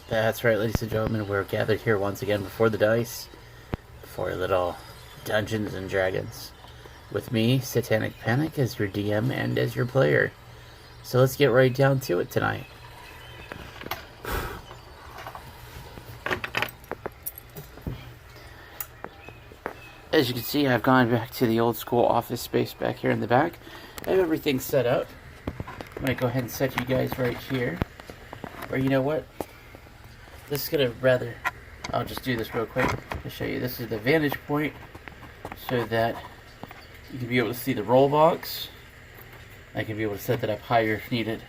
That's right, ladies and gentlemen, we're gathered here once again before the dice for a little Dungeons and Dragons. With me, Satanic Panic, as your DM and as your player. So let's get right down to it tonight. As you can see, I've gone back to the old school office space back here in the back. I have everything set up. I might go ahead and set you guys right here. Or you know what? This is gonna I'll just do this real quick to show you. This is the vantage point so that you can be able to see the roll box. I can be able to set that up higher if needed.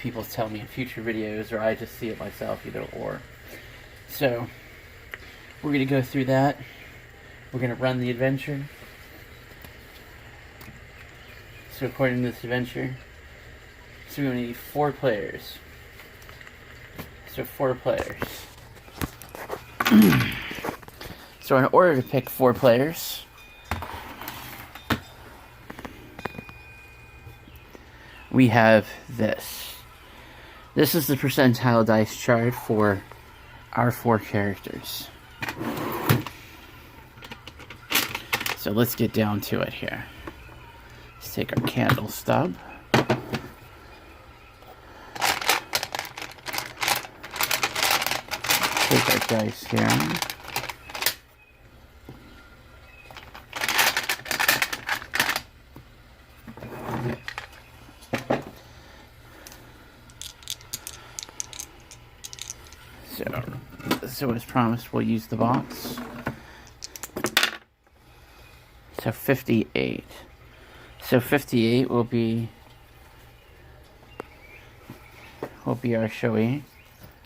People tell me in future videos, or I just see it myself, either or. So, we're gonna go through that. We're gonna run the adventure. So according to this adventure, so we're gonna need 4 players. So 4 players. So in order to pick 4 players, we have this. This is the percentile dice chart for our 4 characters. So let's get down to it here. Let's take our candle stub. Take our dice here. So as promised, we'll use the box. So 58. So 58 will be our showy,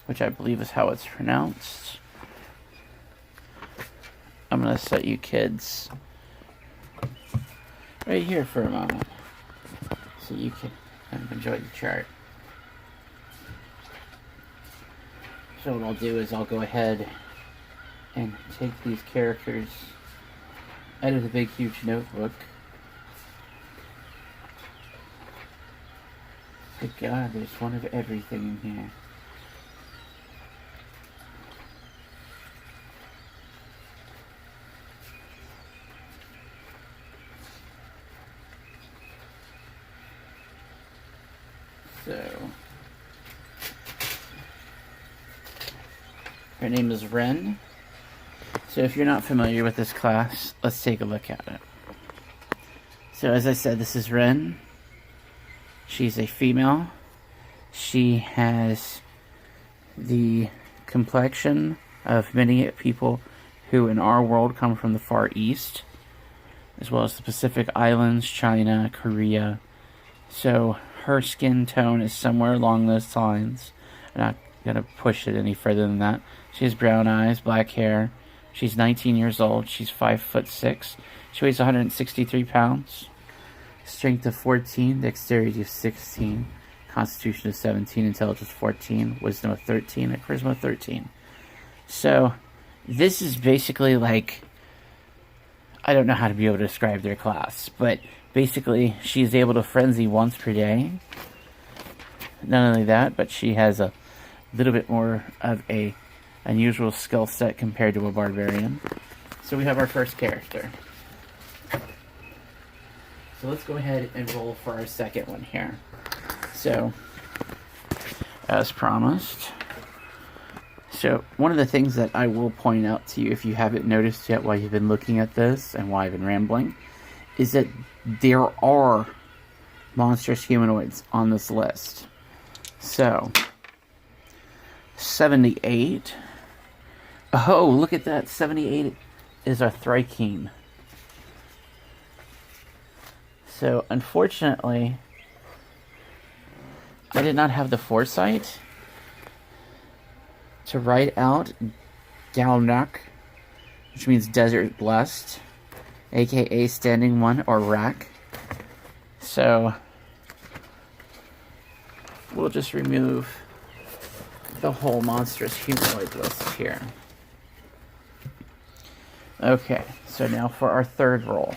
which I believe is how it's pronounced. I'm gonna set you kids right here for a moment, so you can enjoy the chart. So what I'll do is I'll go ahead and take these characters out of the big huge notebook. Good God, there's one of everything in here. So, her name is Ren. So if you're not familiar with this class, let's take a look at it. So as I said, this is Ren. She's a female. She has the complexion of many people who in our world come from the Far East, as well as the Pacific Islands, China, Korea. So her skin tone is somewhere along those lines. I'm not going to push it any further than that. She has brown eyes, black hair. She's 19 years old. She's 5'6". She weighs 163 pounds. Strength of 14, dexterity of 16, constitution of 17, intelligence 14, wisdom of 13, and charisma of 13. So, this is basically like, I don't know how to be able to describe their class, but basically she's able to frenzy once per day. Not only that, but she has a little bit more of a unusual skill set compared to a barbarian. So we have our first character. So let's go ahead and roll for our second one here. So, as promised. So, one of the things that I will point out to you, if you haven't noticed yet while you've been looking at this and while I've been rambling, is that there are monstrous humanoids on this list. So, 78. Oh, look at that. 78 is our Thrykean. So, unfortunately, I did not have the foresight to write out Galnak, which means desert blessed, aka standing one or rack. So, we'll just remove the whole monstrous humanoid list here. Okay, so now for our third roll.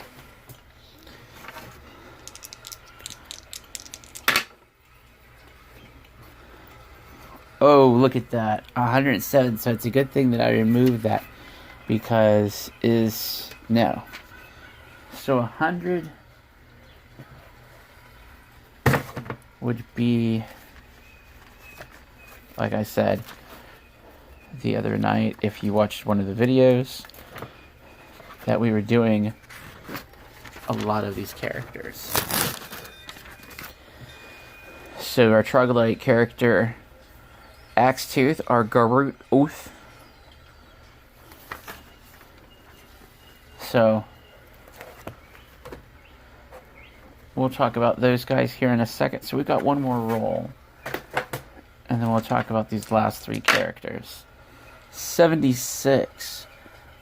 Oh, look at that. 107. So it's a good thing that I removed that. Because no. So 100 would be, like I said the other night, if you watched one of the videos, that we were doing a lot of these characters. So our troglodyte character, Axetooth, our Garroot Oath. So we'll talk about those guys here in a second. So we got one more roll, and then we'll talk about these last three characters. 76.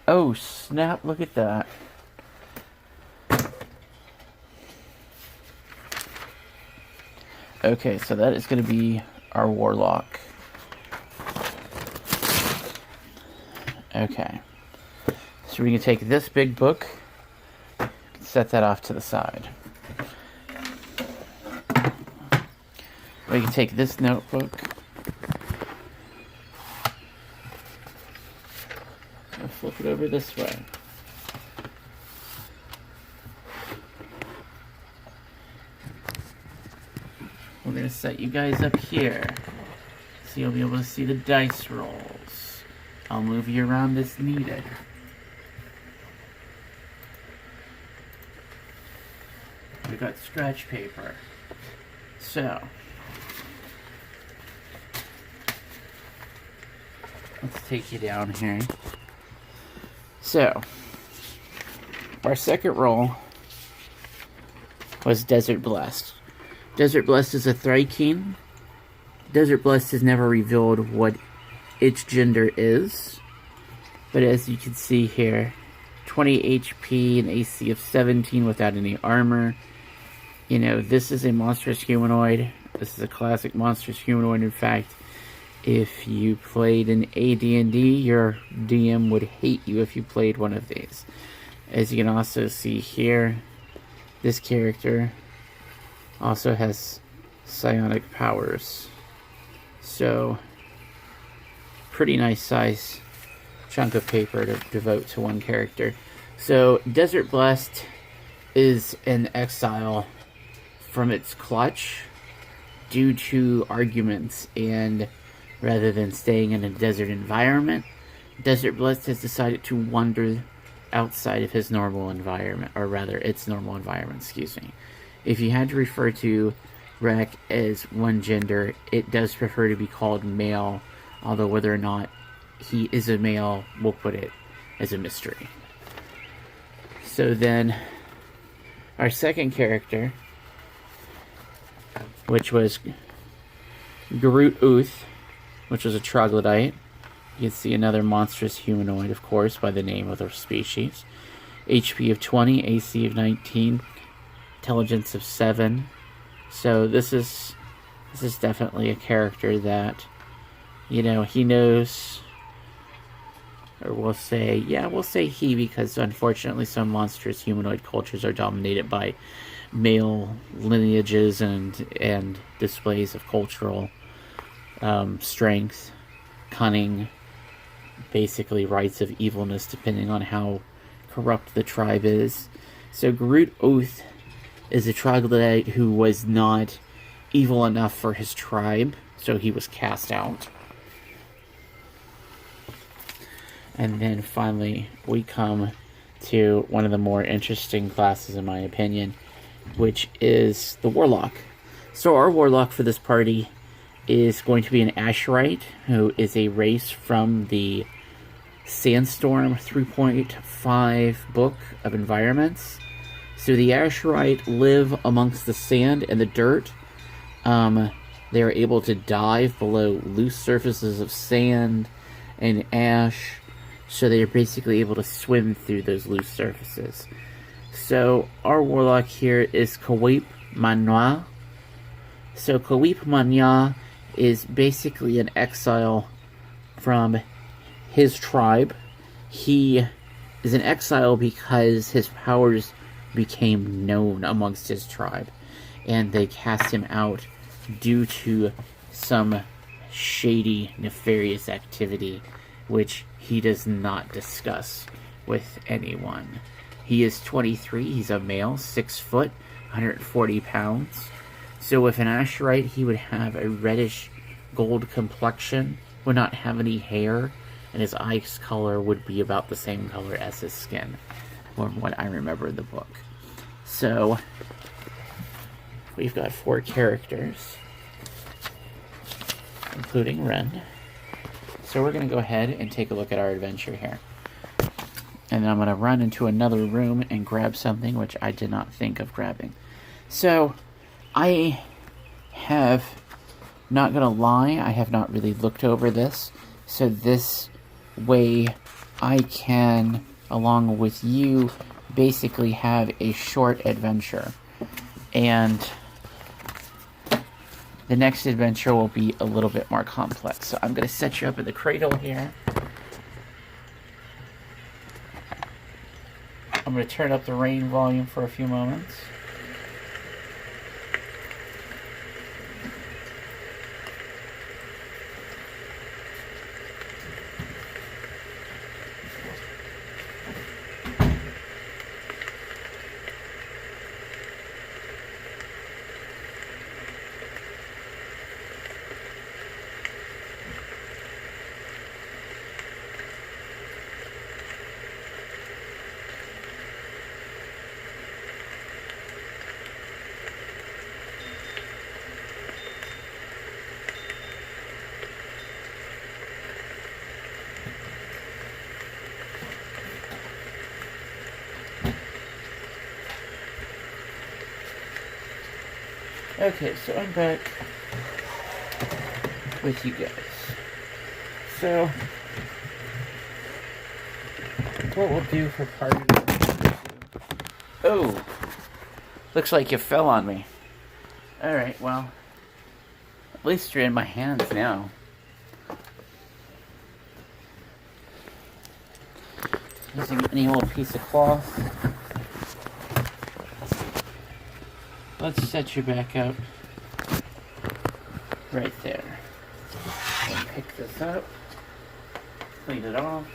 Oh snap! Look at that. Okay, so that is going to be our warlock. Okay. So we can take this big book, set that off to the side. We can take this notebook, and flip it over this way. We're going to set you guys up here, so you'll be able to see the dice rolls. I'll move you around as needed. We got scratch paper. So let's take you down here. So our second roll was Desert Blessed. Desert Blessed is a Thrykean. Desert Blessed has never revealed what its gender is, but as you can see here, 20 HP, an AC of 17 without any armor. You know, this is a monstrous humanoid. This is a classic monstrous humanoid. In fact, if you played an AD&D, your DM would hate you if you played one of these. As you can also see here, this character also has psionic powers. So, pretty nice size chunk of paper to devote to one character. So, Desert Blessed is an exile from its clutch due to arguments, and rather than staying in a desert environment, Desert Blessed has decided to wander outside of his normal environment, or rather its normal environment, excuse me. If you had to refer to Rek as one gender, it does prefer to be called male, although whether or not he is a male, we'll put it as a mystery. So then, our second character, which was Garroot Oath, which was a troglodyte. You can see another monstrous humanoid, of course, by the name of their species. HP of 20, AC of 19, intelligence of 7. So this is definitely a character that, you know, he knows, or we'll say he, because unfortunately some monstrous humanoid cultures are dominated by male lineages and displays of cultural strength, cunning, basically rites of evilness, depending on how corrupt the tribe is. So Garroot Oath is a troglodyte who was not evil enough for his tribe, so he was cast out. And then finally we come to one of the more interesting classes, in my opinion, which is the Warlock. So our Warlock for this party is going to be an Asherite, who is a race from the Sandstorm 3.5 book of environments. So the Asherite live amongst the sand and the dirt. They are able to dive below loose surfaces of sand and ash, so they are basically able to swim through those loose surfaces. So our Warlock here is Kawip Manoir. So Kawip Manoir is basically an exile from his tribe. He is an exile because his powers became known amongst his tribe, and they cast him out due to some shady, nefarious activity which he does not discuss with anyone. He is 23, he's a male, 6 foot, 140 pounds. So with an Asherite, he would have a reddish gold complexion, would not have any hair, and his eyes color would be about the same color as his skin, from what I remember in the book. So, we've got 4 characters, including Ren. So we're going to go ahead and take a look at our adventure here. And then I'm going to run into another room and grab something which I did not think of grabbing. So, I have, not going to lie, I have not really looked over this. So this way I can, along with you, basically have a short adventure. And the next adventure will be a little bit more complex. So I'm going to set you up in the cradle here. I'm going to turn up the rain volume for a few moments. Okay, so I'm back with you guys. So, what we'll do for part of it... Oh! Looks like you fell on me. Alright, well, at least you're in my hands now. Using any old piece of cloth. Let's set you back up right there. And pick this up, clean it off.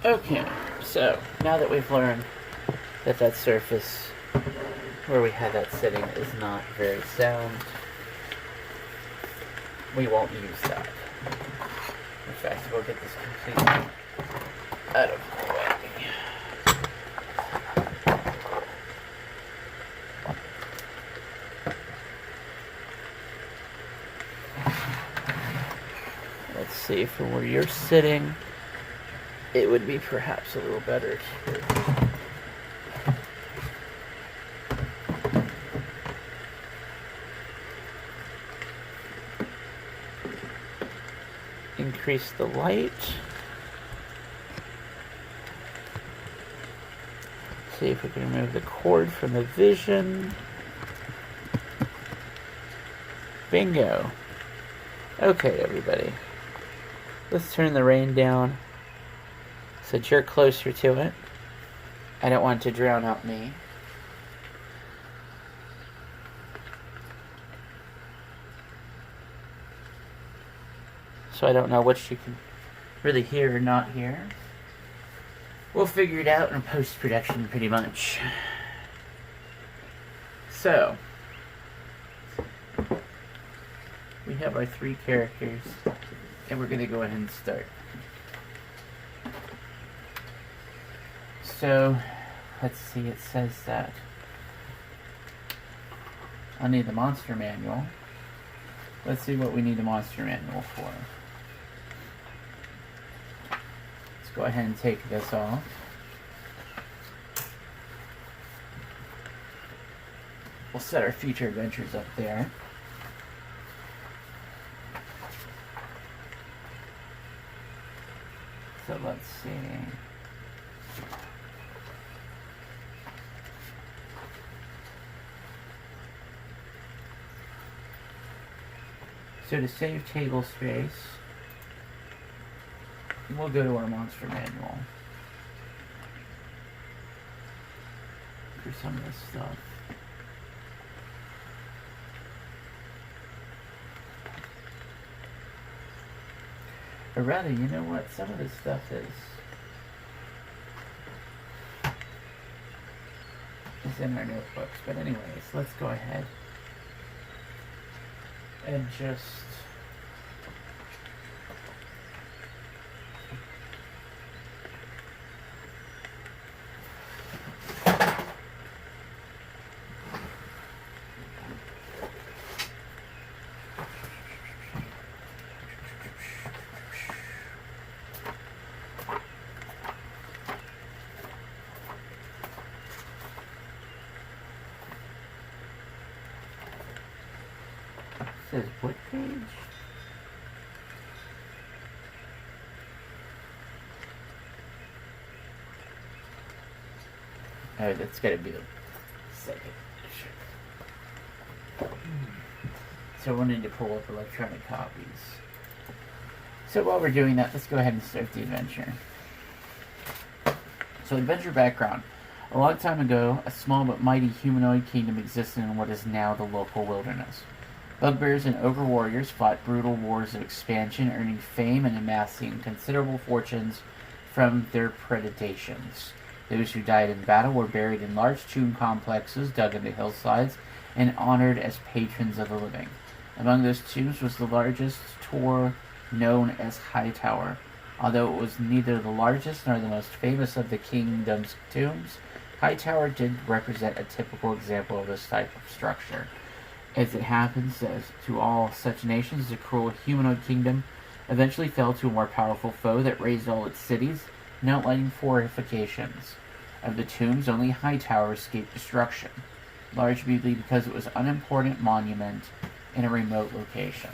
Okay, so now that we've learned that that surface where we had that sitting is not very sound, we won't use that. In fact, we'll get this completely out of the way. Let's see, for where you're sitting, it would be perhaps a little better to increase the light. See if we can remove the cord from the vision. Bingo. Okay, everybody. Let's turn the rain down so that you're closer to it. I don't want it to drown out me. So I don't know what you can really hear or not hear. We'll figure it out in post-production pretty much. So, we have our 3 characters, and we're going to go ahead and start. So, let's see, it says that I'll need the monster manual. Let's see what we need the monster manual for. Go ahead and take this off. We'll set our future adventures up there. So let's see. So to save table space, we'll go to our monster manual for some of this stuff. Or rather, you know what? Some of this stuff is in our notebooks. But anyways, let's go ahead and just says what page? Oh, that's gotta be the second. Sure. So we'll need to pull up electronic copies. So while we're doing that, let's go ahead and start the adventure. So adventure background. A long time ago, a small but mighty humanoid kingdom existed in what is now the local wilderness. Bugbears and ogre warriors fought brutal wars of expansion, earning fame and amassing considerable fortunes from their predations. Those who died in battle were buried in large tomb complexes dug into hillsides and honored as patrons of the living. Among those tombs was the largest tor known as Hightower. Although it was neither the largest nor the most famous of the kingdom's tombs, Hightower did represent a typical example of this type of structure. As it happens, as to all such nations, the cruel humanoid kingdom eventually fell to a more powerful foe that razed all its cities and outlying fortifications. Of the tombs, only Hightower escaped destruction, largely because it was an unimportant monument in a remote location.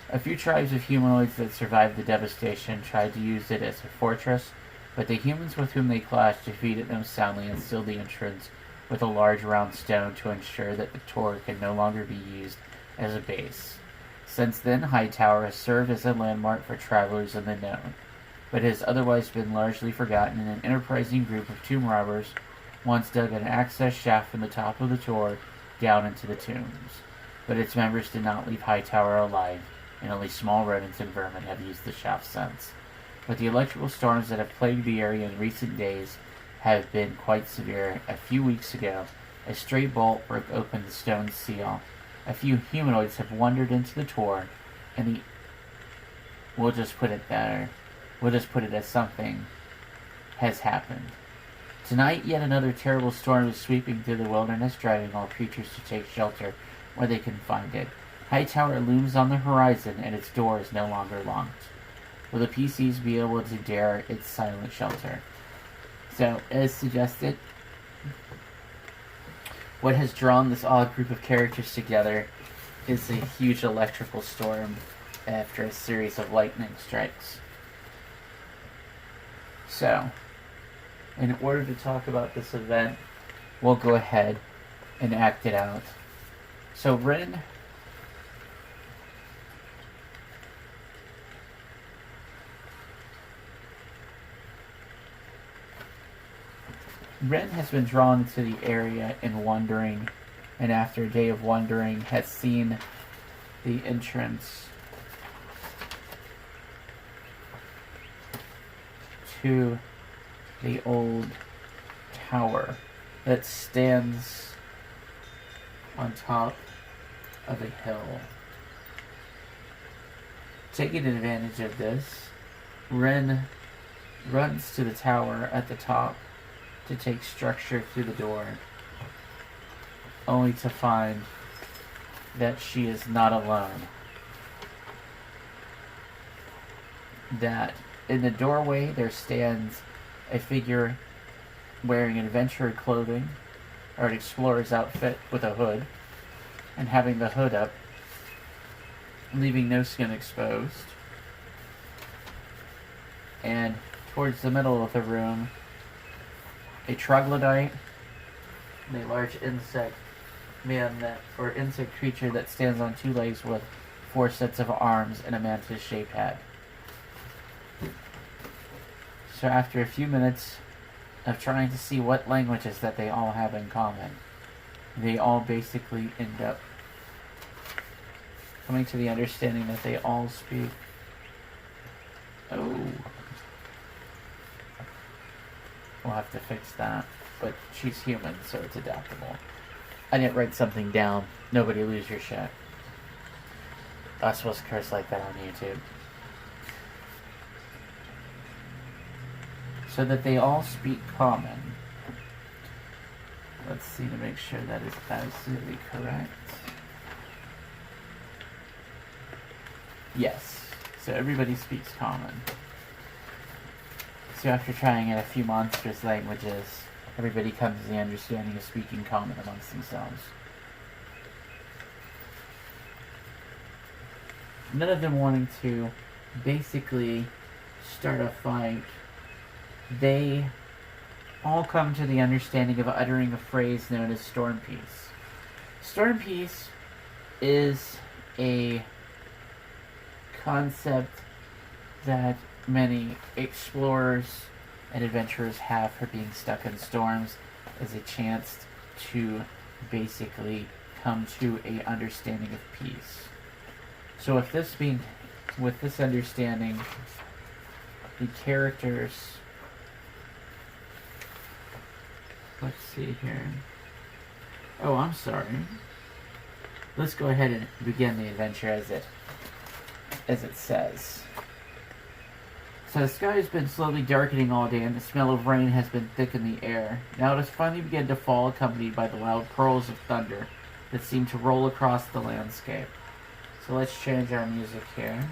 A few tribes of humanoids that survived the devastation tried to use it as a fortress, but the humans with whom they clashed defeated them soundly and sealed the entrance with a large round stone to ensure that the tor could no longer be used as a base. Since then, Hightower has served as a landmark for travelers in the known, but has otherwise been largely forgotten. An enterprising group of tomb robbers once dug an access shaft from the top of the tor down into the tombs, but its members did not leave Hightower alive, and only small rodents and vermin have used the shaft since. But the electrical storms that have plagued the area in recent days have been quite severe. A few weeks ago, a stray bolt broke open the stone seal. A few humanoids have wandered into the tor, and we'll just put it as something has happened. Tonight, yet another terrible storm is sweeping through the wilderness, driving all creatures to take shelter where they can find it. Hightower looms on the horizon, and its door is no longer locked. Will the PCs be able to dare its silent shelter? So, as suggested, what has drawn this odd group of characters together is a huge electrical storm after a series of lightning strikes. So, in order to talk about this event, we'll go ahead and act it out. So, Rin has been drawn to the area and wandering, and after a day of wandering has seen the entrance to the old tower that stands on top of a hill. Taking advantage of this, Ren runs to the tower at the top to take structure through the door, only to find that she is not alone. That in the doorway there stands a figure wearing adventurer clothing, or an explorer's outfit with a hood, and having the hood up, leaving no skin exposed. And towards the middle of the room, a troglodyte and a large insect man that, or insect creature that stands on two legs with 4 sets of arms and a mantis-shaped head. So after a few minutes of trying to see what languages that they all have in common, they all basically end up coming to the understanding that they all speak... Oh. We'll have to fix that. But she's human, so it's adaptable. I didn't write something down. Nobody lose your shit. I'm supposed to curse like that on YouTube. So that they all speak common. Let's see to make sure that is absolutely correct. Yes. So everybody speaks common. So after trying out a few monstrous languages, everybody comes to the understanding of speaking common amongst themselves. None of them wanting to basically start a fight. They all come to the understanding of uttering a phrase known as storm peace. Storm peace is a concept that many explorers and adventurers have for being stuck in storms as a chance to basically come to a understanding of peace. So with this understanding, the characters, let's see here. Oh, I'm sorry. Let's go ahead and begin the adventure as it says. So the sky has been slowly darkening all day, and the smell of rain has been thick in the air. Now it has finally begun to fall, accompanied by the loud pearls of thunder that seem to roll across the landscape. So let's change our music here.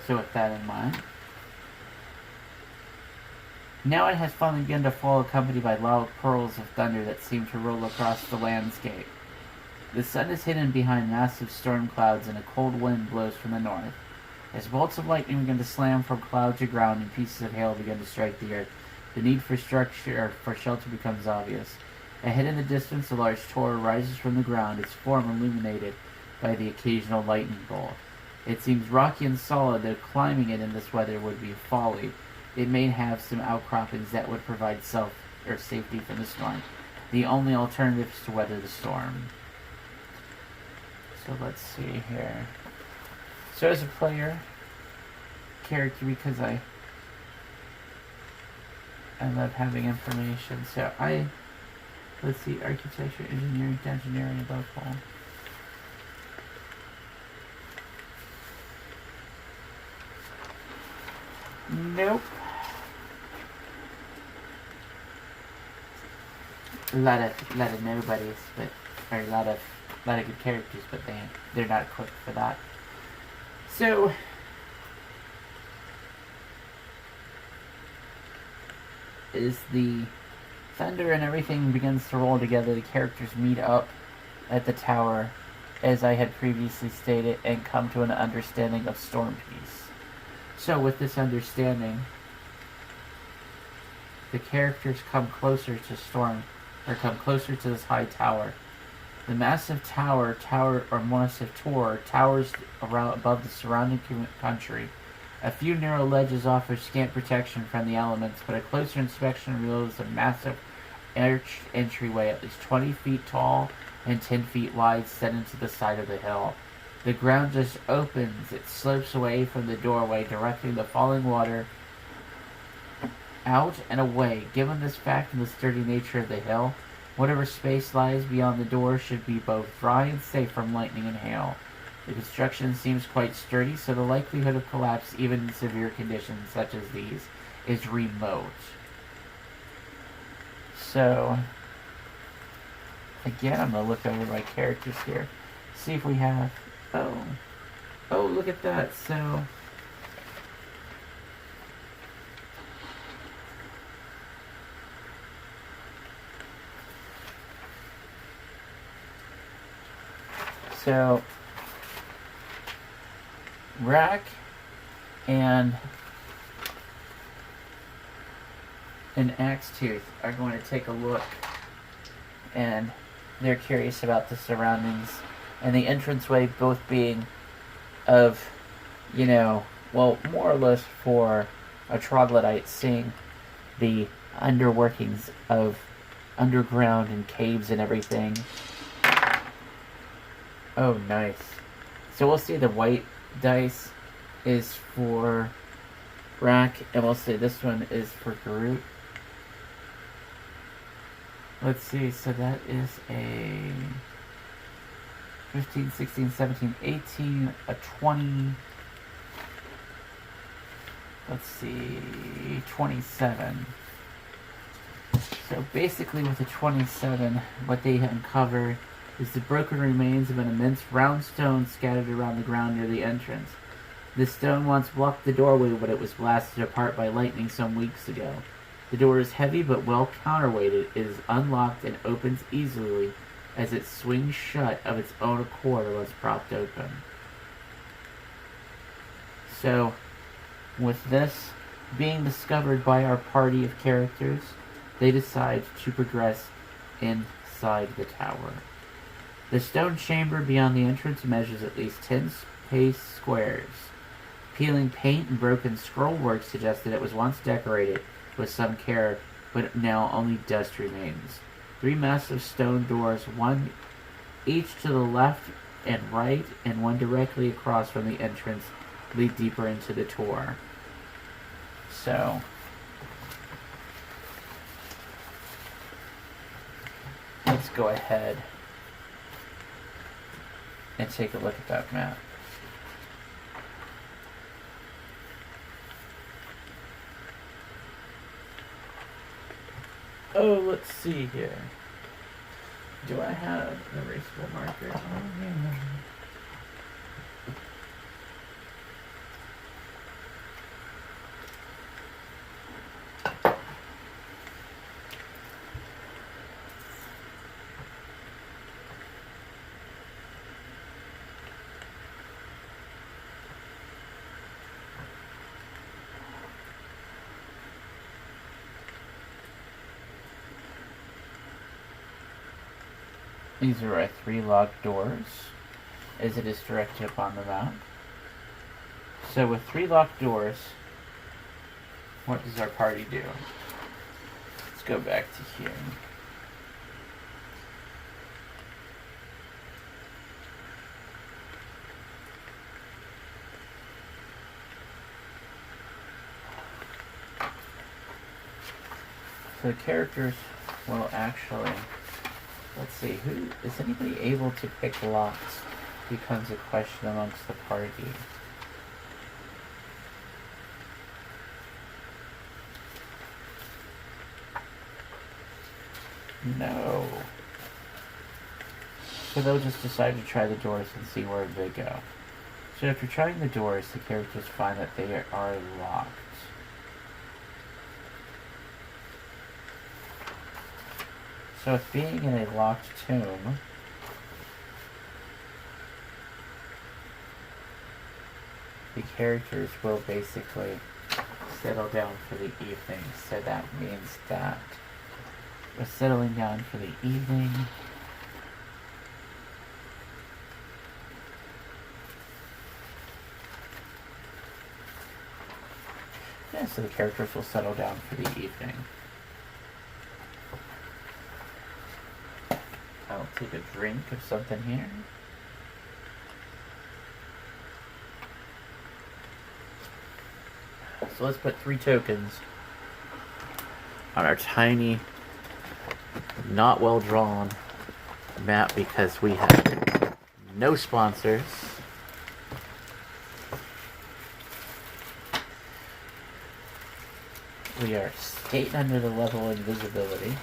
So with that in mind, now it has finally begun to fall, accompanied by loud pearls of thunder that seem to roll across the landscape. The sun is hidden behind massive storm clouds, and a cold wind blows from the north. As bolts of lightning begin to slam from cloud to ground and pieces of hail begin to strike the earth, the need for shelter becomes obvious. Ahead in the distance, a large tower rises from the ground, its form illuminated by the occasional lightning bolt. It seems rocky and solid, though climbing it in this weather would be folly. It may have some outcroppings that would provide safety from the storm. The only alternative is to weather the storm. So let's see here. So as a player character, because I love having information. So let's see, architecture, engineering, above all. Nope. A lot of nobodies, or a lot of good characters, but they're not equipped for that. So as the thunder and everything begins to roll together, the characters meet up at the tower, as I had previously stated, and come to an understanding of storm peace. So with this understanding, the characters come closer to this high tower. The massive tower towers around above the surrounding country. A few narrow ledges offer scant protection from the elements, but a closer inspection reveals a massive arched entryway at least 20 feet tall and 10 feet wide set into the side of the hill. The ground just opens. It slopes away from the doorway, directing the falling water out and away. Given this fact and the sturdy nature of the hill, whatever space lies beyond the door should be both dry and safe from lightning and hail. The construction seems quite sturdy, so the likelihood of collapse, even in severe conditions such as these, is remote. So, again, I'm going to look over my characters here, see if we have... Oh, look at that. So, So, Rack and Axetooth are going to take a look, and they're curious about the surroundings and the entranceway both being of, well, more or less for a troglodyte seeing the underworkings of underground and caves and everything. Oh, nice. So we'll see the white dice is for Rack, and we'll see this one is for Groot. Let's see, so that is a 15, 16, 17, 18, a 20, let's see, 27. So basically with a 27, what they uncover is the broken remains of an immense round stone scattered around the ground near the entrance. This stone once blocked the doorway when it was blasted apart by lightning some weeks ago. The door is heavy but well counterweighted. It is unlocked and opens easily as it swings shut of its own accord once propped open. So, with this being discovered by our party of characters, they decide to progress inside the tower. The stone chamber beyond the entrance measures at least 10 space squares. Peeling paint and broken scrollwork suggests that it was once decorated with some care, but now only dust remains. 3 massive stone doors, one each to the left and right, and one directly across from the entrance, lead deeper into the tour. So, let's go ahead and take a look at that map. Oh, let's see here. Do I have an erasable marker? Oh, yeah. These are our 3 locked doors, as it is directed upon the map. So with 3 locked doors, what does our party do? Let's go back to here. So the characters will actually... Let's see, is anybody able to pick locks? Becomes a question amongst the party. No. So they'll just decide to try the doors and see where they go. So after trying the doors, the characters find that they are locked. So if being in a locked tomb, the characters will basically settle down for the evening. So that means that we're settling down for the evening. Yeah, so the characters will settle down for the evening. I'll take a drink of something here. So let's put 3 tokens on our tiny, not well drawn map because we have no sponsors. We are skating under the level of invisibility.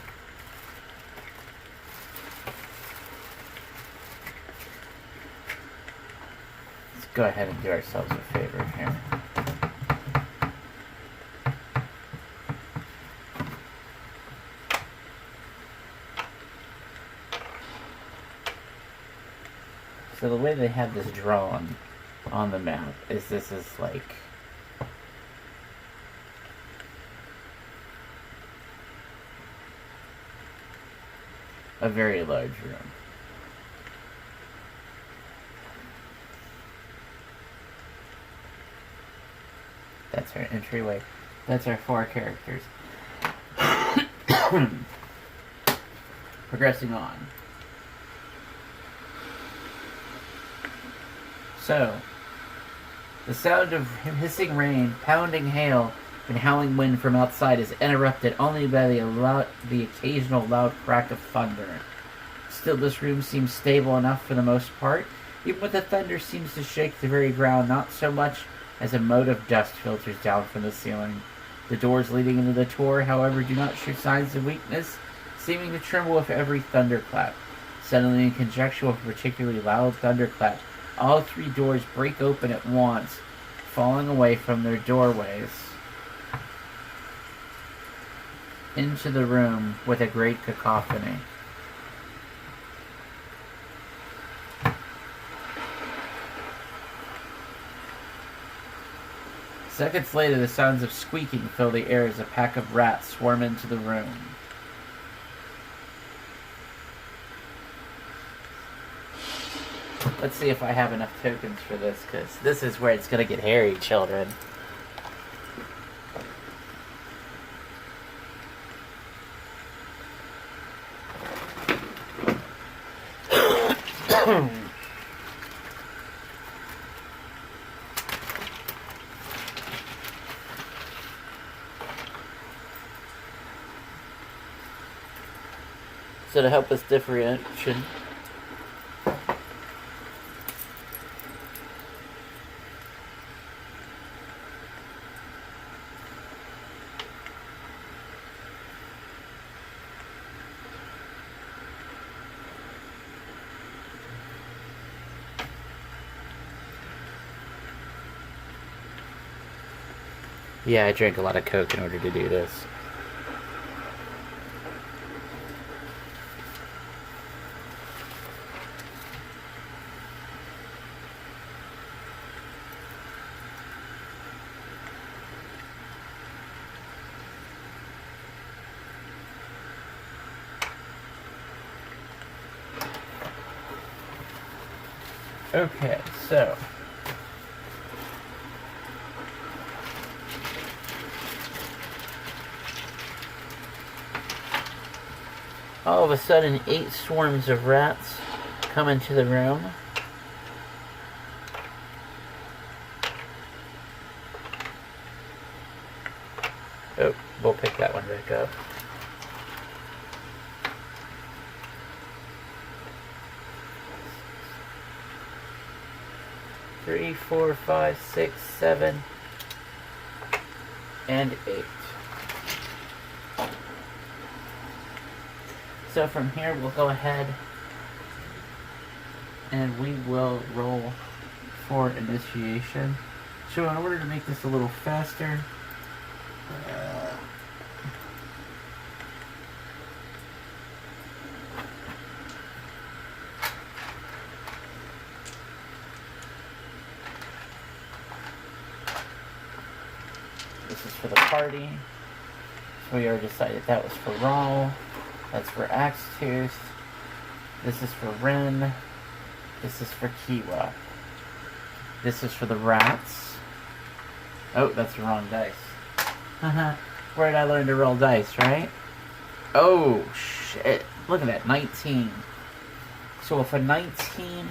Go ahead and do ourselves a favor here. So the way they have this drawn on the map is this is like a very large room. That's our entryway. That's our 4 characters. Progressing on. So, the sound of hissing rain, pounding hail, and howling wind from outside is interrupted only by the occasional loud crack of thunder. Still, this room seems stable enough for the most part, even when the thunder seems to shake the very ground, not so much as a mote of dust filters down from the ceiling. The doors leading into the tour, however, do not show signs of weakness, seeming to tremble with every thunderclap. Suddenly, in conjunction with a particularly loud thunderclap, all 3 doors break open at once, falling away from their doorways into the room with a great cacophony. Seconds later, the sounds of squeaking fill the air as a pack of rats swarm into the room. Let's see if I have enough tokens for this, because this is where it's going to get hairy, children. So to help us differentiate, yeah, I drank a lot of Coke in order to do this. Okay, so all of a sudden 8 swarms of rats come into the room. Oh, we'll pick that one back up. Three, 4, 5, 6, 7, and 8. So from here we'll go ahead and we will roll for initiation. So in order to make this a little faster, this is for the party. So we already decided that was for Rawl. That's for Axetooth. This is for Ren. This is for Kiwa. This is for the rats. Oh, that's the wrong dice. Where did I learn to roll dice, right? Oh, shit. Look at that, 19. So with a 19,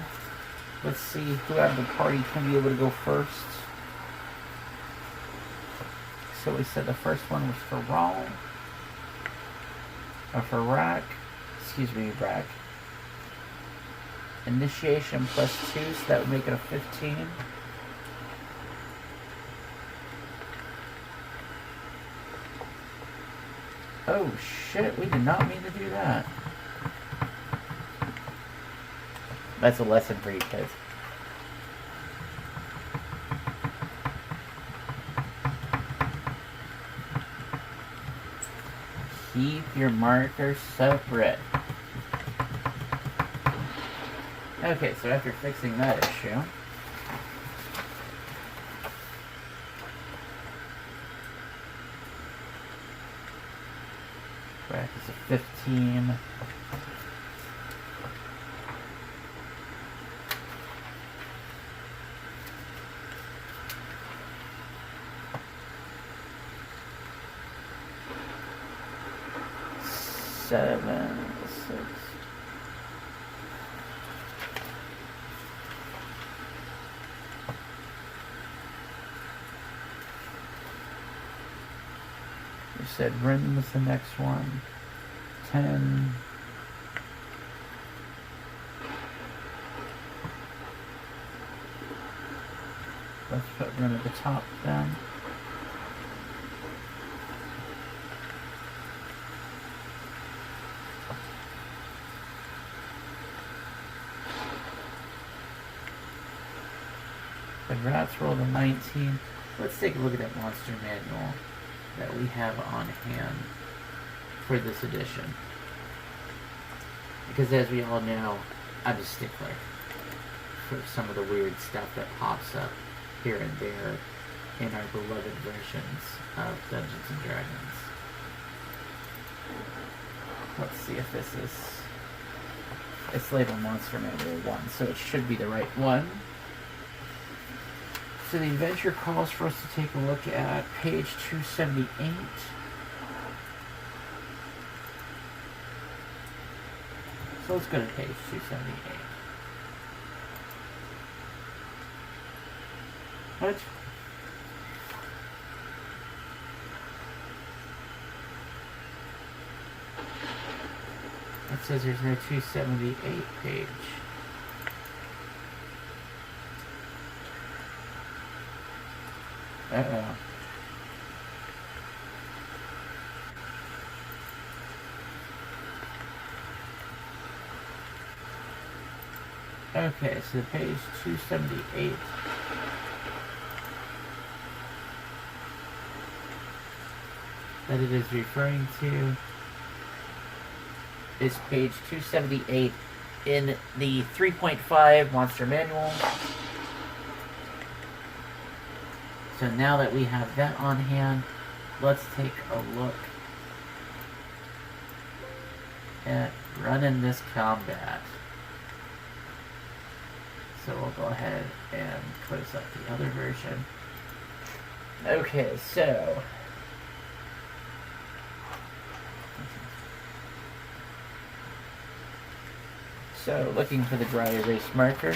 let's see who out of the party can be able to go first. So we said the first one was for Rawl. Or for Rack. Excuse me, Rack. Initiation plus 2, so that would make it a 15. Oh shit, we did not mean to do that. That's a lesson for you kids. Keep your markers separate. Okay, so after fixing that issue, bracket is a 15. Seven, 6. You said Rin was the next one. 10. Let's put Rin at the top then. The rats rolled a 19. Let's take a look at that monster manual that we have on hand for this edition. Because as we all know, I'm a stickler for some of the weird stuff that pops up here and there in our beloved versions of Dungeons and Dragons. Let's see if this is... It's labeled Monster Manual 1, so it should be the right one. So the adventure calls for us to take a look at page 278. So let's go to page 278. What? It says there's no 278 page. Uh-oh. Okay, so page 278. That it is referring to is page 278 in the 3.5 Monster Manual. So now that we have that on hand, let's take a look at running this combat. So we'll go ahead and close up the other version. Okay, so looking for the dry erase marker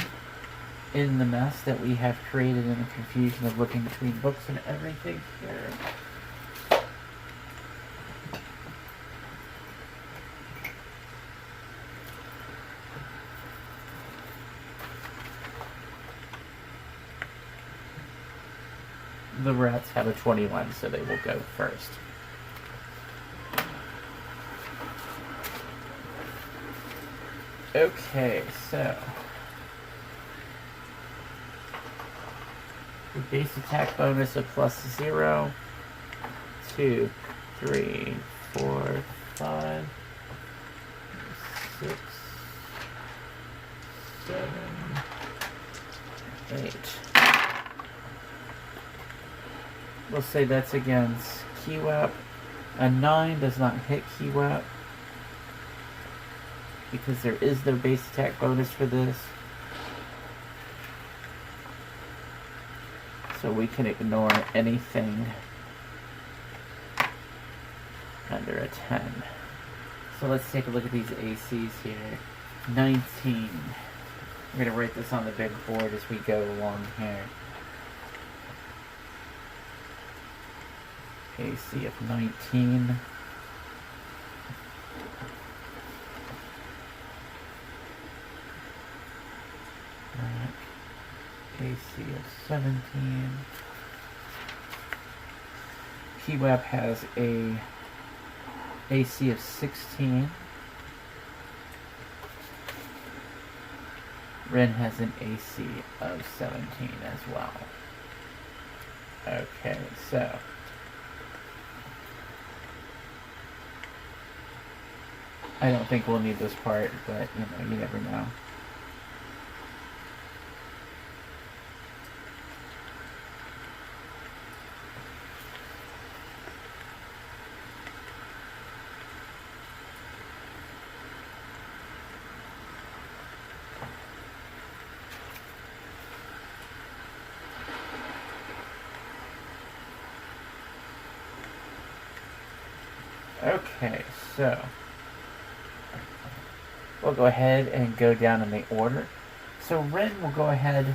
in the mess that we have created in the confusion of looking between books and everything here. The rats have a 21, so they will go first. Okay, so the base attack bonus of +0, 2, 3, 4, 5, 6, 7, 8. We'll say that's against Keywap. A 9 does not hit Keywap because there is no base attack bonus for this. So we can ignore anything under a 10. So let's take a look at these ACs here. 19. We're going to write this on the big board as we go along here. AC of 19. AC of 17. Keywap has a AC of 16. Ren has an AC of 17 as well. Okay, so I don't think we'll need this part, but you never know. Okay, so we'll go ahead and go down in the order. So Ren will go ahead,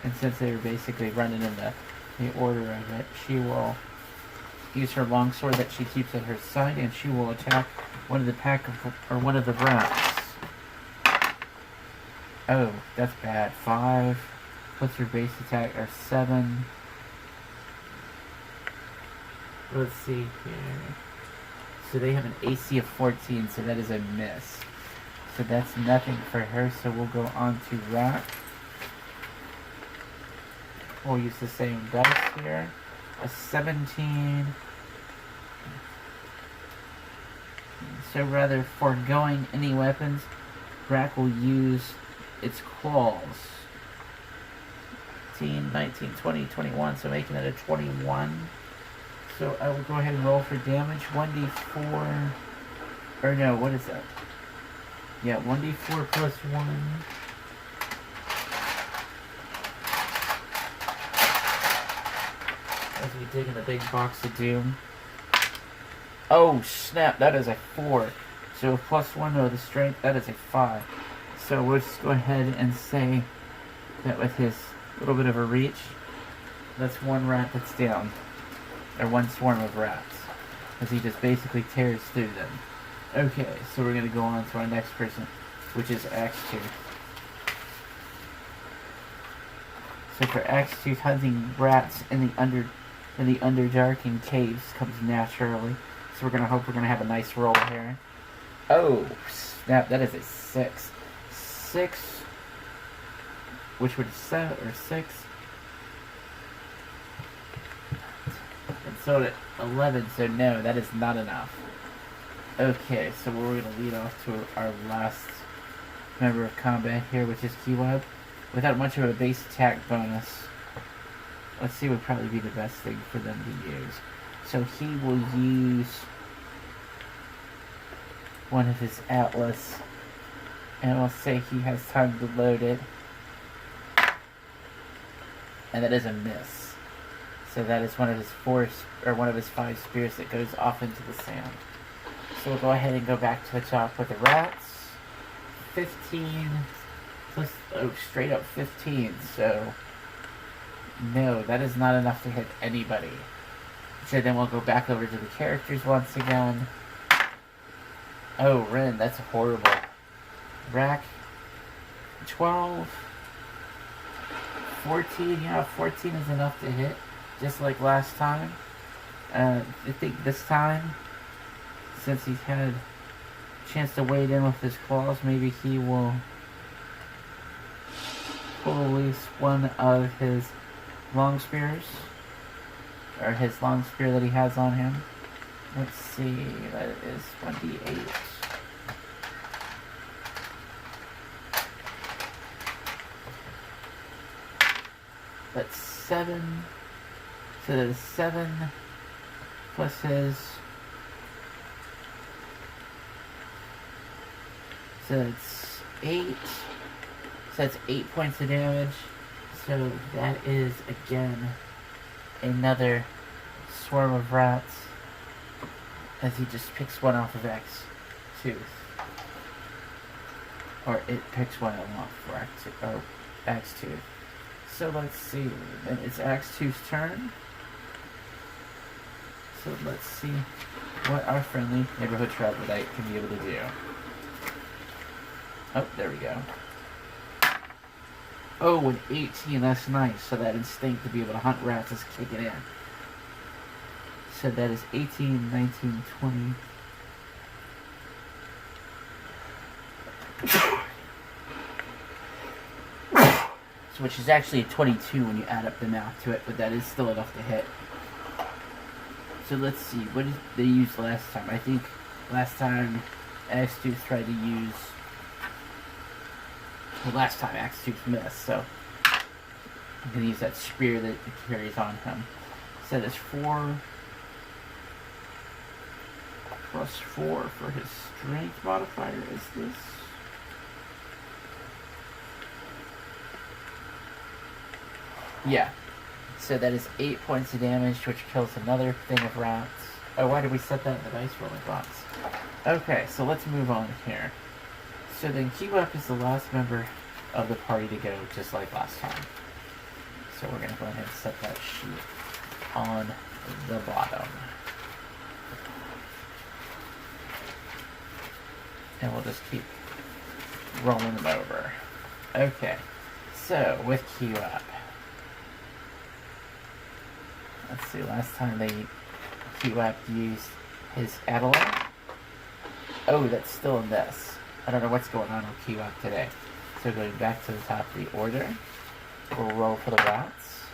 and since they were basically running in the order of it, she will use her longsword that she keeps at her side, and she will attack one of the one of the rats. Oh, that's bad. 5 plus her base attack are 7. Let's see here. So they have an AC of 14, so that is a miss. So that's nothing for her, so we'll go on to Rat. We'll use the same dice here. A 17. So rather foregoing any weapons, Rat will use its claws. 18, 19, 20, 21, so making it a 21. So I will go ahead and roll for damage. 1d4. Or no, what is that? Yeah, 1d4 plus 1. As we dig in the big box of doom. Oh snap, that is a 4. So plus 1 of the strength, that is a 5. So we'll just go ahead and say that with his little bit of a reach, that's one rat that's down. Or one swarm of rats. As he just basically tears through them. Okay, so we're going to go on to our next person, which is Axe-Tooth. So for Axe-Tooth, hunting rats in the Underdark and caves comes naturally. So we're going to hope we're going to have a nice roll here. Oh, snap, that is a 6. 6, which would 7 or 6. And so at 11, so no, that is not enough. Okay, so we're going to lead off to our last member of combat here, which is Keyweb. Without much of a base attack bonus, let's see what would probably be the best thing for them to use. So he will use one of his Atlas, and we'll say he has time to load it. And that is a miss. So that is one of his 5 spears that goes off into the sand. So we'll go ahead and go back to the top with the rats. 15 plus, oh, straight up 15. So no, that is not enough to hit anybody. So then we'll go back over to the characters once again. Oh, Ren, that's horrible. Rack, 12, 14, yeah, 14 is enough to hit, just like last time. I think this time, since he's had a chance to wade in with his claws, maybe he will pull release one of his long spears, or his long spear that he has on him. Let's see, that is 28. That's 7. So that is 7 plus his. So it's 8. So that's 8 points of damage. So that is again another swarm of rats. As he just picks one off of Axe-Tooth. Or it picks one off for Axe-Tooth. So let's see. Then it's Axe-Tooth's turn. So let's see what our friendly neighborhood troglodyte can be able to do. Oh, there we go. Oh, an 18, that's nice. So that instinct to be able to hunt rats is kicking in. So that is 18, 19, 20. So which is actually a 22 when you add up the math to it, but that is still enough to hit. So let's see, what did they use last time? I think last time Axe-Tooth tried to use... Well, last time Axe-Tooth missed, so I'm going to use that spear that it carries on him. So that's 4 plus 4 for his strength modifier, is this? Yeah. So that is 8 points of damage, which kills another thing of rats. Oh, why did we set that in the dice rolling box? Okay, so let's move on here. So then Kiwap is the last member of the party to go, just like last time. So we're going to go ahead and set that sheet on the bottom. And we'll just keep rolling them over. Okay, so with Kiwap. Let's see, last time Kiwap used his Adelaide. Oh, that's still a miss. I don't know what's going on with Kiwap today. So going back to the top of the order, we'll roll for the rats.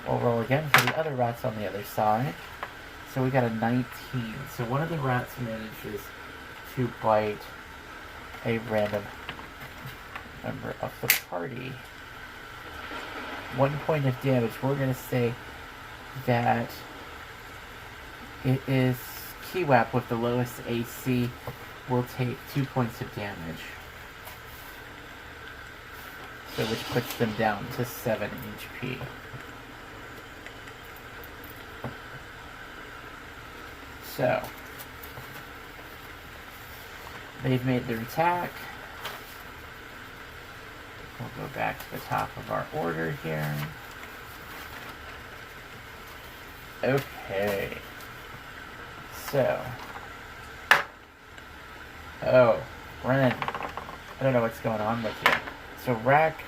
We'll roll again for the other rats on the other side. So we got a 19. So one of the rats manages to bite a random member of the party. 1 point of damage. We're going to say that it is Kiwap with the lowest AC will take 2 points of damage. So which puts them down to 7 HP. So they've made their attack. We'll go back to the top of our order here. Okay. So. Oh, Ren. I don't know what's going on with you. So Rack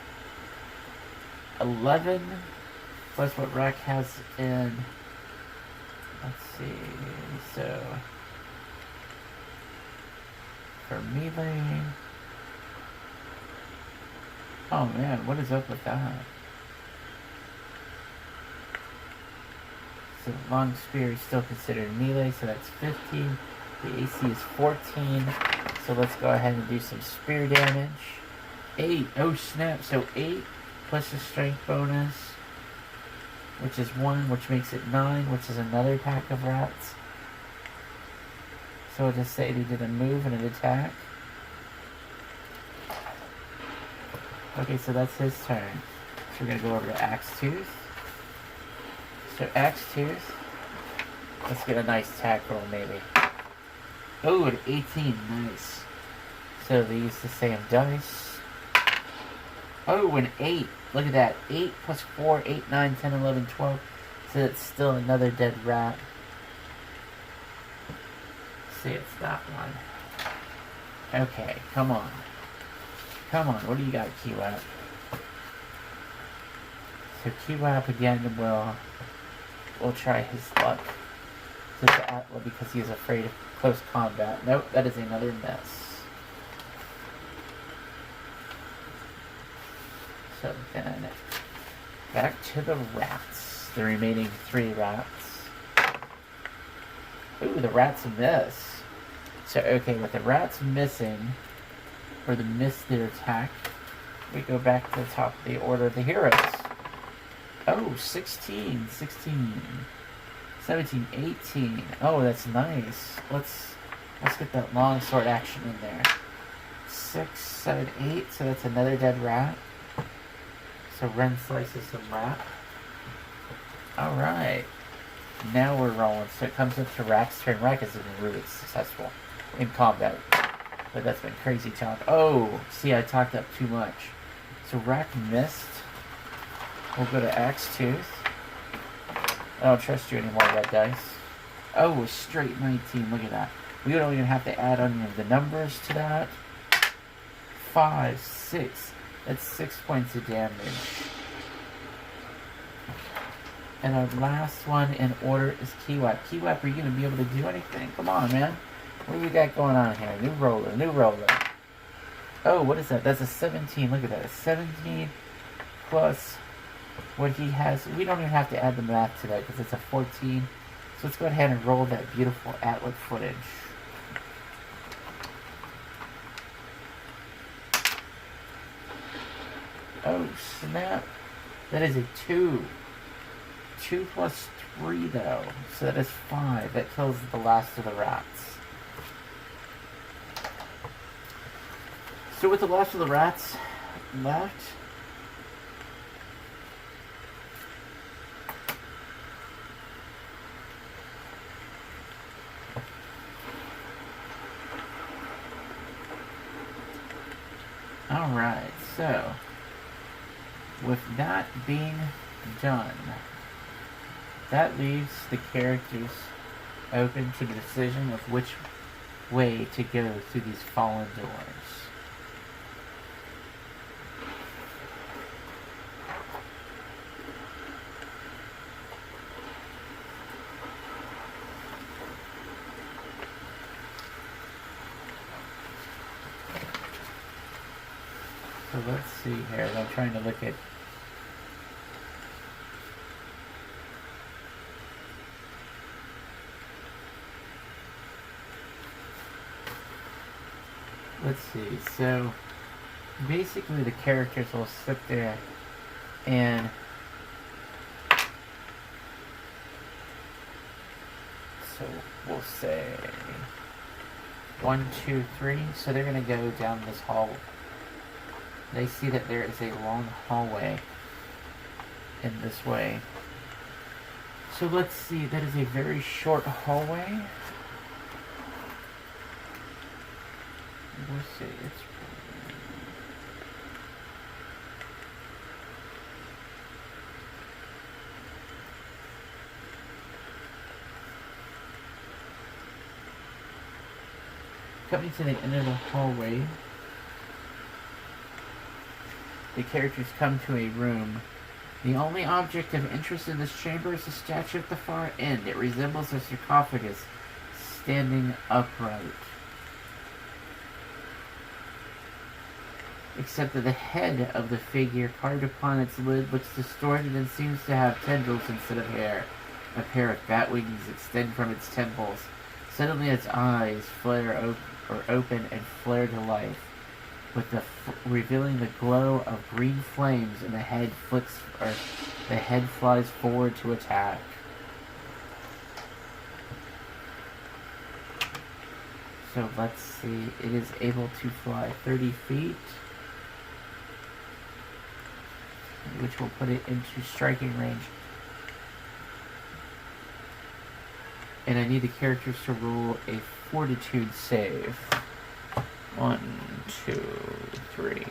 11 plus what Rack has in. Let's see. So for melee. Oh man, what is up with that? So long spear is still considered melee, so that's 15. The AC is 14. So let's go ahead and do some spear damage. 8. Oh snap. So 8 plus the strength bonus, which is 1, which makes it 9, which is another pack of rats. So we'll just say they did a move and an attack. Okay, so that's his turn. So we're going to go over to Axe Tooth. So Axe Tooth. Let's get a nice attack roll maybe. Oh, an 18. Nice. So they use the same dice. Oh, an 8. Look at that. 8 plus 4, 8, 9, 10, 11, 12. So it's still another dead rat. See, it's that one. Okay, come on. Come on, what do you got, Kiwap? So Kiwap again will try his luck to the Atla because he is afraid of close combat. Nope, that is another miss. So then, back to the rats. The remaining 3 rats. Ooh, the rats miss. So, okay, with the rats missing, or the miss their attack, we go back to the top of the order of the heroes. Oh, 16, 17, 18. Oh, that's nice. Let's get that long sword action in there. 6, 7, 8. So that's another dead rat. So Ren slices some rat. Alright. Now we're rolling. So it comes up to Rack's turn. Rack has been really successful in combat. But that's been crazy talk. Oh, see, I talked up too much. So Rack missed. We'll go to Axe Tooth. I don't trust you anymore, red dice. Oh, a straight 19. Look at that. We don't even have to add any of the numbers to that. 5, 6. That's 6 points of damage. And our last one in order is Kiwap. Kiwap, are you going to be able to do anything? Come on, man. What do we got going on here? New roller, new roller. Oh, what is that? That's a 17. Look at that. A 17 plus what he has. We don't even have to add the math to that because it's a 14. So let's go ahead and roll that beautiful Atlas footage. Oh, snap. That is a 2. 2 plus 3, though. So that is 5. That kills the last of the rats. So with the last of the rats left, Alright, so with that being done, that leaves the characters open to the decision of which way to go through these fallen doors. So let's see here. I'm trying to look at... Let's see. So basically the characters will sit there and... So we'll say 1, 2, 3. So they're going to go down this hall. They see that there is a long hallway in this way. So let's see, that is a very short hallway. We'll see, it's... Coming to the end of the hallway, the characters come to a room. The only object of interest in this chamber is a statue at the far end. It resembles a sarcophagus standing upright, except that the head of the figure carved upon its lid looks distorted and seems to have tendrils instead of hair. A pair of bat wings extend from its temples. Suddenly its eyes open and flare to life, with revealing the glow of green flames, and the head flies forward to attack. So let's see, it is able to fly 30 feet, which will put it into striking range. And I need the characters to roll a fortitude save. 1, 2, 3,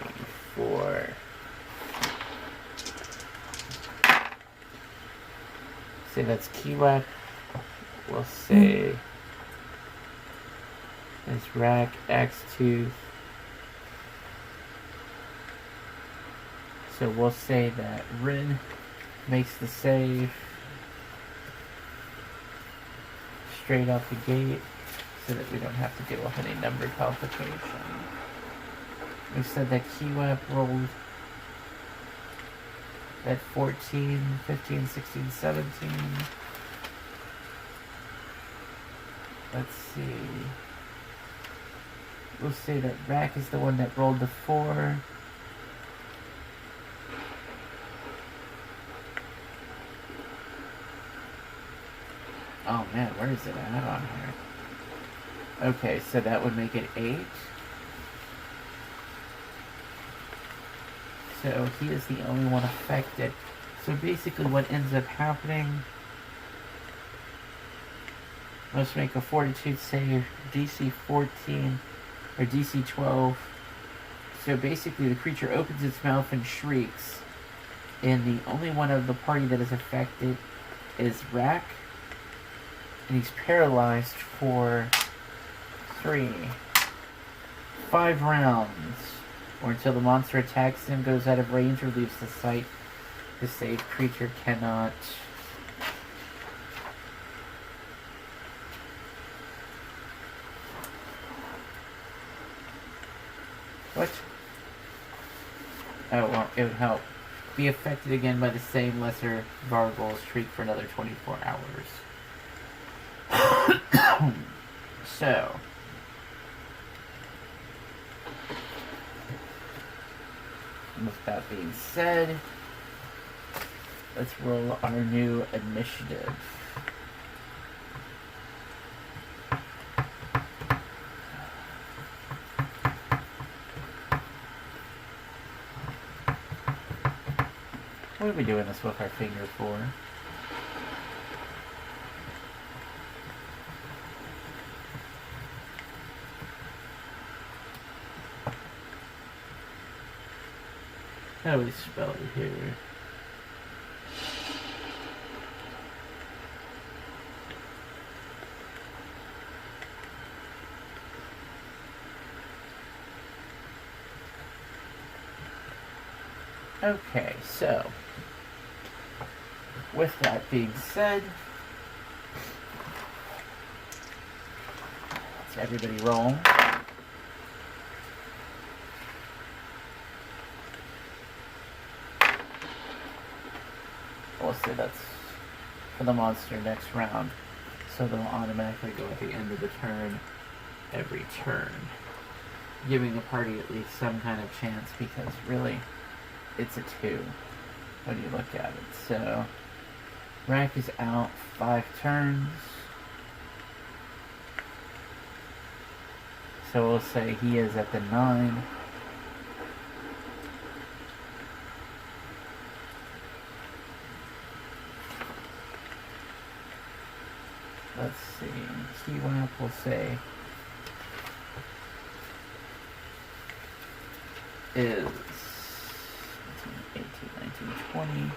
4. Say that's Kiwak. We'll say it's Rack, Axe-Tooth. So we'll say that Rin makes the save straight out the gate, so that we don't have to deal with any number complication. We said that Kiwap rolled at 14, 15, 16, 17. Let's see. We'll say that Rack is the one that rolled the 4. Oh man, where is it at on here? Okay, so that would make it 8. So he is the only one affected. So basically what ends up happening, must make a fortitude save, DC 14, or DC 12. So basically the creature opens its mouth and shrieks, and the only one of the party that is affected is Rack, and he's paralyzed for 5 rounds, or until the monster attacks him, goes out of range, or leaves the site. The saved creature cannot. What? Oh, well, it would help. Be affected again by the same lesser gargoyle shriek for another 24 hours. So, with that being said, let's roll our new initiative. What are we doing this with our finger for? How do we spell it here? Okay, so with that being said, let's everybody roll. We'll say that's for the monster next round, so they'll automatically go at the end of the turn every turn, giving the party at least some kind of chance, because really it's a 2 when you look at it. So Rack is out 5 turns, so we'll say he is at the 9. Let's see, T-Wap will say is 18, 19, 20.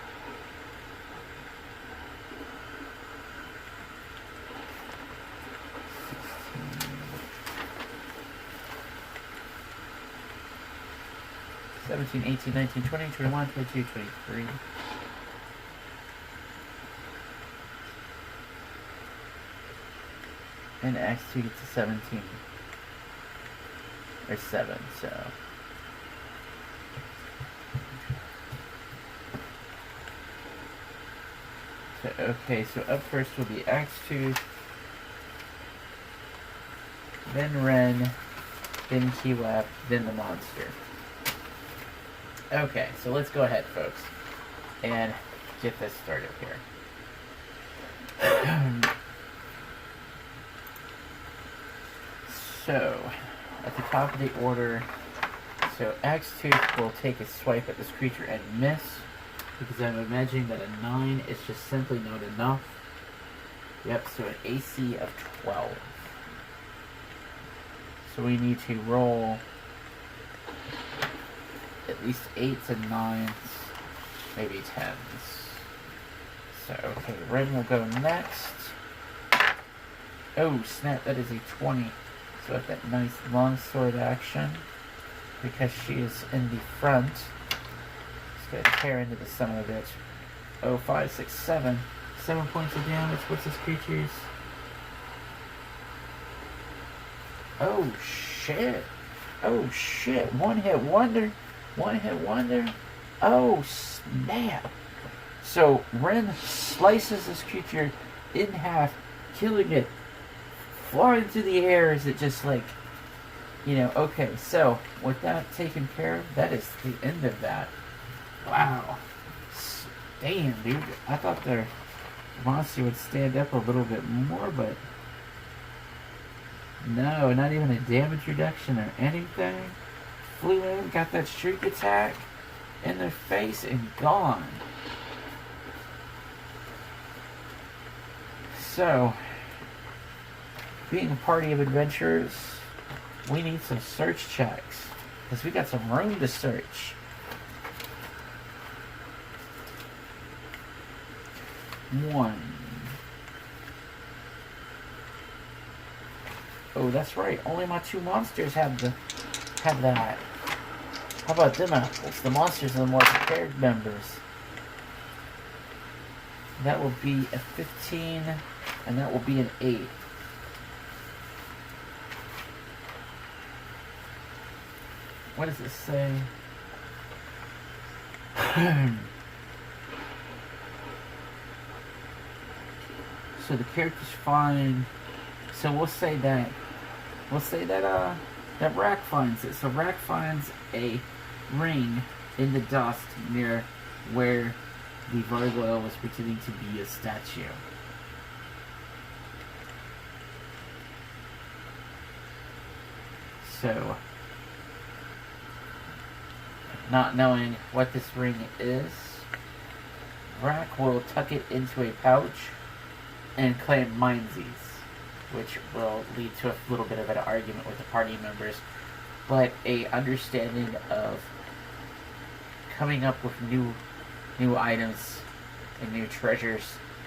$17, 18, 19, 20, 21, 22, 23. And X2 gets to 17. Or 7, so. Okay, so up first will be X2, then Ren, then T-Wap, then the monster. Okay, so let's go ahead, folks, and get this started here. So, at the top of the order, so X2 will take a swipe at this creature and miss, because I'm imagining that a 9 is just simply not enough. Yep, so an AC of 12. So we need to roll at least 8s and 9s, maybe 10s. So, okay, Ren will go next. Oh, snap, that is a 20. So with that nice long sword action, because she is in the front, just gonna tear into the son of a bitch. Oh, 5, 6, 7. 7 points of damage. What's this creature's? Oh, shit. Oh, shit. One hit wonder. One hit wonder. Oh, snap. So, Ren slices this creature in half, killing it, flying through the air as it just like, you know, okay, so with that taken care of, that is the end of that. Wow. Damn, dude. I thought the monster would stand up a little bit more, but no, not even a damage reduction or anything. Flew in, got that shriek attack in their face and gone. So, being a party of adventurers, we need some search checks, because we got some room to search. 1. Oh, that's right. Only my 2 monsters have that. How about them apples? The monsters are the more prepared members. That will be a 15, and that will be an 8. What does it say? So the character's fine. So we'll say that that Rack finds it. So Rack finds a ring in the dust near where the gargoyle was pretending to be a statue. So, not knowing what this ring is, Rack will tuck it into a pouch and claim mindsies, which will lead to a little bit of an argument with the party members, but a understanding of coming up with new items and new treasures.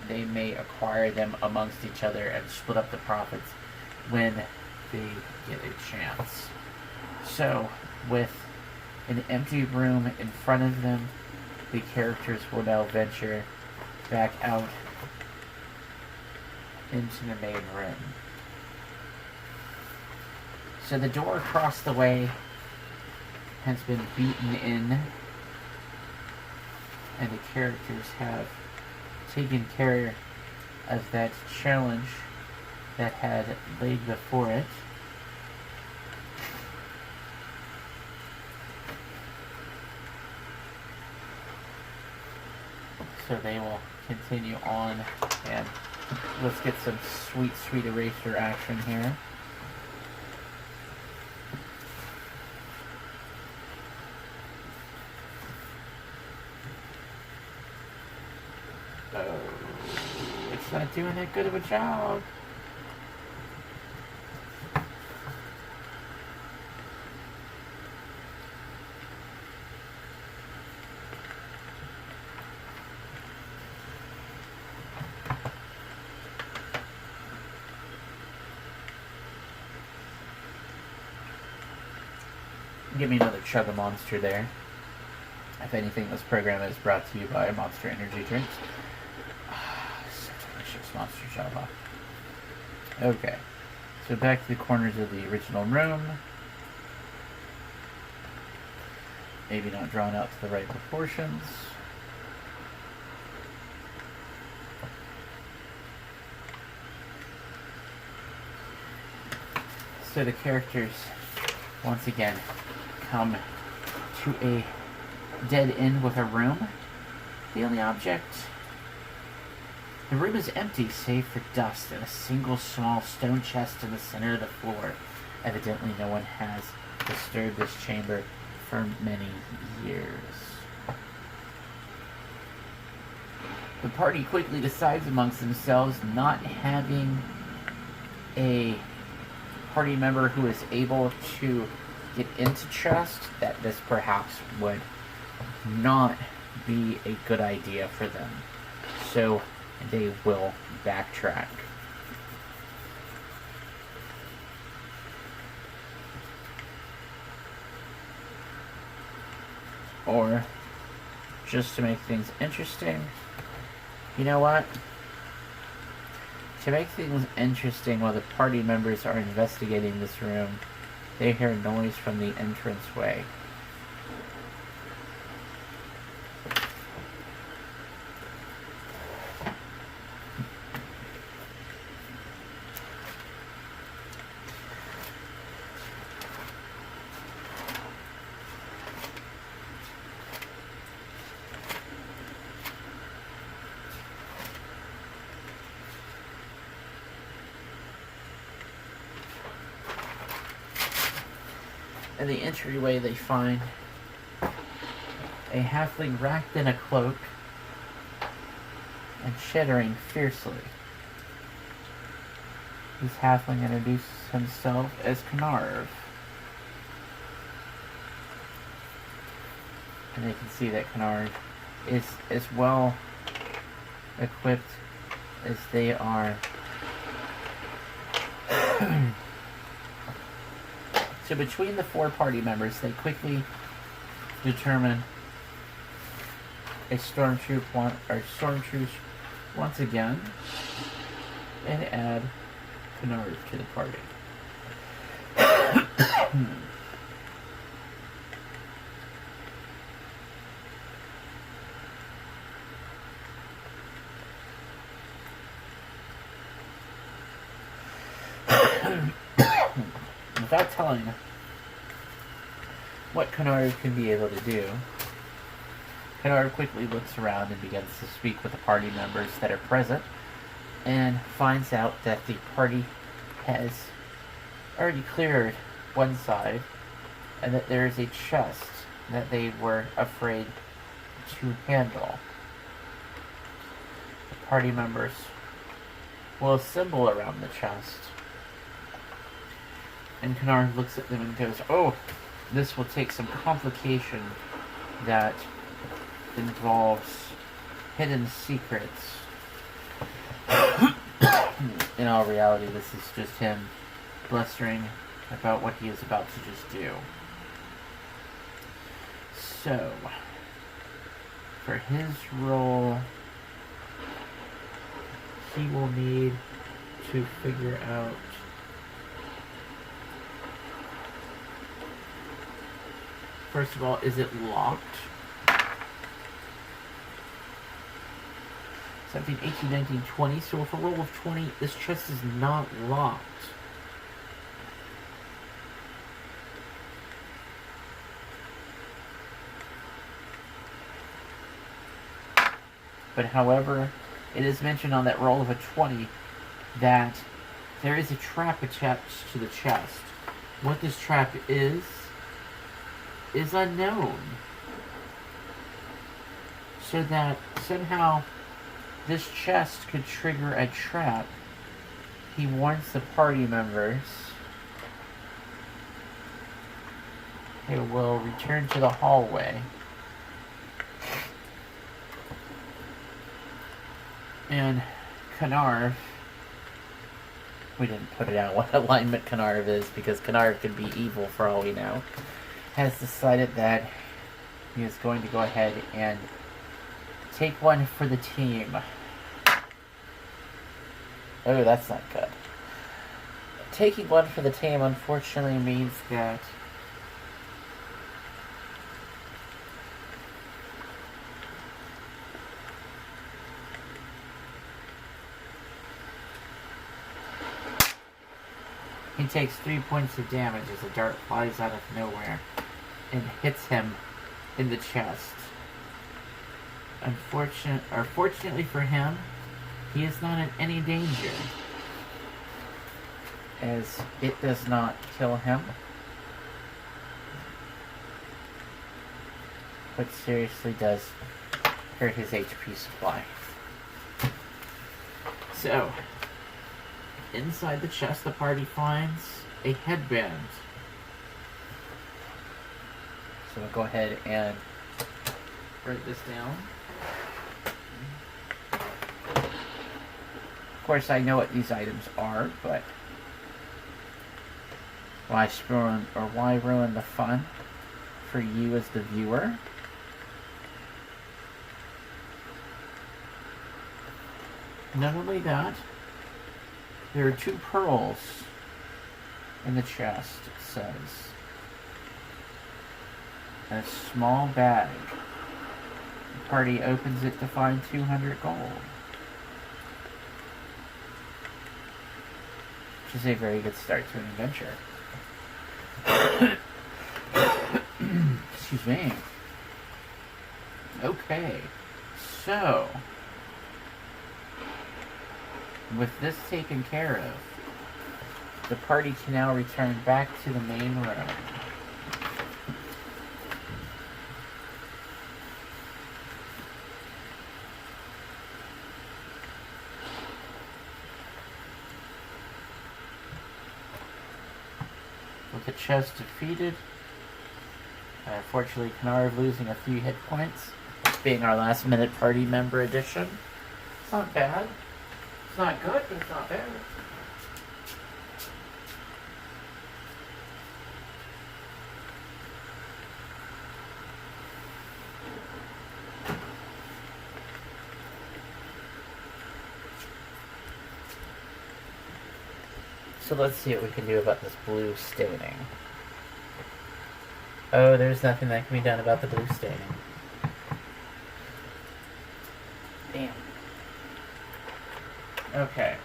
They may acquire them amongst each other and split up the profits when they get a chance. So, with an empty room in front of them, the characters will now venture back out into the main room. So the door across the way has been beaten in, and the characters have taken care of that challenge that had laid before it. So they will continue on, and let's get some sweet eraser action here. Oh, it's not doing that good of a job. Give me another chug of Monster there. If anything, this program is brought to you by Monster Energy Drinks. So delicious, Monster Java. Okay, so back to the corners of the original room. Maybe not drawn out to the right proportions. So the characters, once again, come to a dead end with a room. The only object... The room is empty save for dust and a single small stone chest in the center of the floor. Evidently no one has disturbed this chamber for many years. The party quickly decides amongst themselves, not having a party member who is able to get into chest, that this perhaps would not be a good idea for them. So they will backtrack. Or, just to make things interesting, you know what? To make things interesting while the party members are investigating this room, they hear noise from the entranceway. In the entryway, they find a halfling wrapped in a cloak and shuddering fiercely. This halfling introduces himself as Knarv. And they can see that Knarv is as well equipped as they are. So between the four party members, they quickly determine a stormtroops once again, and add Knarv to the party. Without telling what Knarv can be able to do, Knarv quickly looks around and begins to speak with the party members that are present, and finds out that the party has already cleared one side, and that there is a chest that they were afraid to handle. The party members will assemble around the chest, and Knarv looks at them and goes, "Oh, this will take some complication that involves hidden secrets. In all reality, this is just him blustering about what he is about to just do. So, for his role, he will need to figure out first of all, is it locked? 17, 18, 19, 20. So with a roll of 20, this chest is not locked. But however, it is mentioned on that roll of a 20 that there is a trap attached to the chest. What this trap is unknown. So that somehow this chest could trigger a trap. He warns the party members. They will return to the hallway. And Canarv, we didn't put it out what alignment Canarv is because Canarv could be evil for all we know, has decided that he is going to go ahead and take one for the team. Oh, that's not good. Taking one for the team unfortunately means that he takes 3 points of damage as a dart flies out of nowhere and hits him in the chest. Fortunately for him, he is not in any danger, as it does not kill him, but seriously does hurt his HP supply. So, inside the chest, the party finds a headband. So we'll go ahead and write this down. Of course, I know what these items are, but why ruin the fun for you as the viewer? Not only that, there are 2 pearls in the chest, it says. And a small bag. The party opens it to find 200 gold. Which is a very good start to an adventure. Excuse me. Okay, so with this taken care of, the party can now return back to the main room. With the chest defeated, unfortunately Canarv losing a few hit points, being our last minute party member addition. It's not bad. It's not good, but it's not bad. So let's see what we can do about this blue staining. Oh, there's nothing that can be done about the blue staining. Damn. Okay.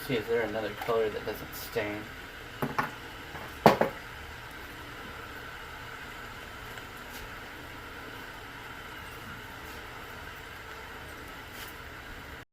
See, is there another color that doesn't stain?